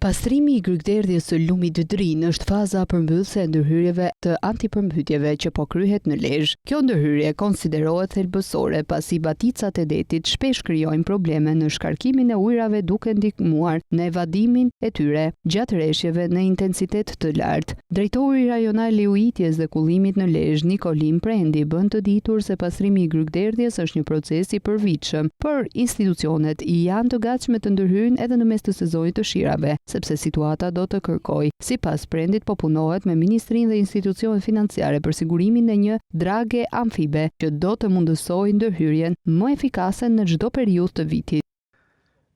Pastrimi I grykderdhjes së lumit Drin është faza përmbyllëse e ndërhyrjeve të antipërmbytjeve që po kryhet në Lezhë. Kjo ndërhyrje konsiderohet thelbësore pasi baticat e detit shpesh krijojnë probleme në shkarkimin e ujrave duke ndihmuar në evadimin e tyre gjatë rreshjeve në intensitet të lartë. Drejtori rajonal I ujitjes dhe kullimit në Lezhë, Nikolim Prendi, bën të ditur se pastrimi I grykderdhjes është një proces I përvitshëm, por institucionet janë të gatshme të ndërhyjnë edhe në mes të sezonit të shirave, sepse situata do të kërkoj. Sipas Prendit po punohet me Ministrinë dhe institucionet financiare për sigurimin e një drage amfibe që do të mundësojë ndërhyrjen më efikase në çdo periudhë të vitit.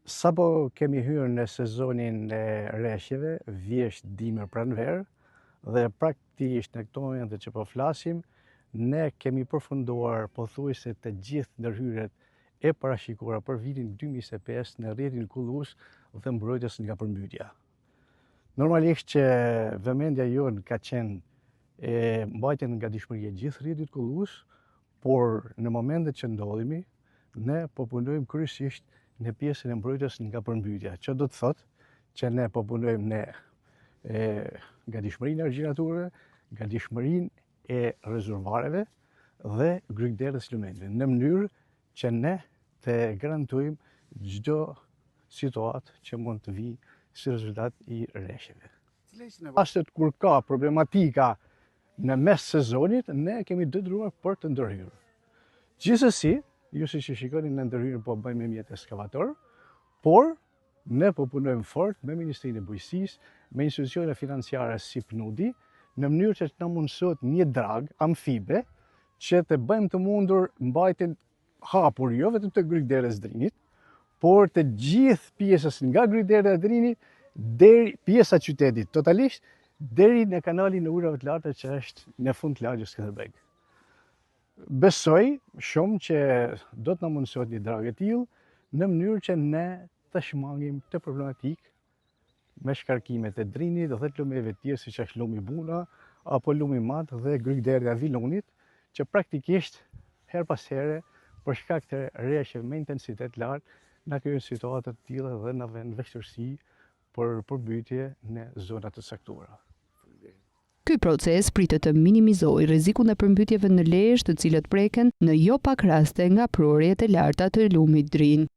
Sapo kemi hyrë në sezonin e rreshjeve, vjesht dimër pranverë, dhe praktikisht në këto momente që po flasim, ne kemi përfunduar pothuajse të gjithë ndërhyrjet e parashikuara për vitin 2025 në rrjetin Kullus dhe mbrojtjes nga përmbytja. Normalisht që vëmendja jonë ka qenë mbajtjen nga dishmëria gjithë rrjetit Kullus, por në momentet që ndodhemi, ne po punojmë kryesisht në pjesën e mbrojtjes nga përmbytja, që do të thotë që ne po punojmë nga dishmërinë e originaturëve, nga dishmërinë e rezervuareve dhe grykderdhjes lumenve, në mënyrë që ne të garantojmë çdo situatë që mund të vijë si rezultat I rreshjeve. Rastet kur ka problematika në mes sezonit, ne kemi detyruar për të ndërhyrë. Gjithsesi, ju siç e shikoni në ndërhyrje po bëjmë me mjet ekskavator, por ne po punojmë fort me Ministrinë e Bujqësisë, me institucione financiare si PNUDI, në mënyrë që të na mundësohet një drag amfibe që të bëjmë të mundur mbajtjen hapur jo vetëm të grykderdhjes Drinit, por të gjithë pjesës nga grykderdhja e Drinit deri pjesa qytetit totalisht deri në kanalin e ujrave të larta që është në fund të lagjes Skënderbeg. Besoj shumë që do të na mundësohet një drag e tillë në mënyrë që ne të shmangim të problematikë me shkarkimet e Drinit dhe të lumeve të tjerë siç është lumi Buna apo lumi Mat dhe grykderdhja e Vilonit, që praktikisht her pas here për shkak të rreshjeve me intensitet lartë na krijojnë situata të tilla dhe na vënë vështirësi për përmbytje në zona të caktuara. Ky proces pritet të minimizojë rrezikun e përmbytjeve në Lezhë, të cilët preken në jo pak raste nga prurjet e larta të lumit Drin.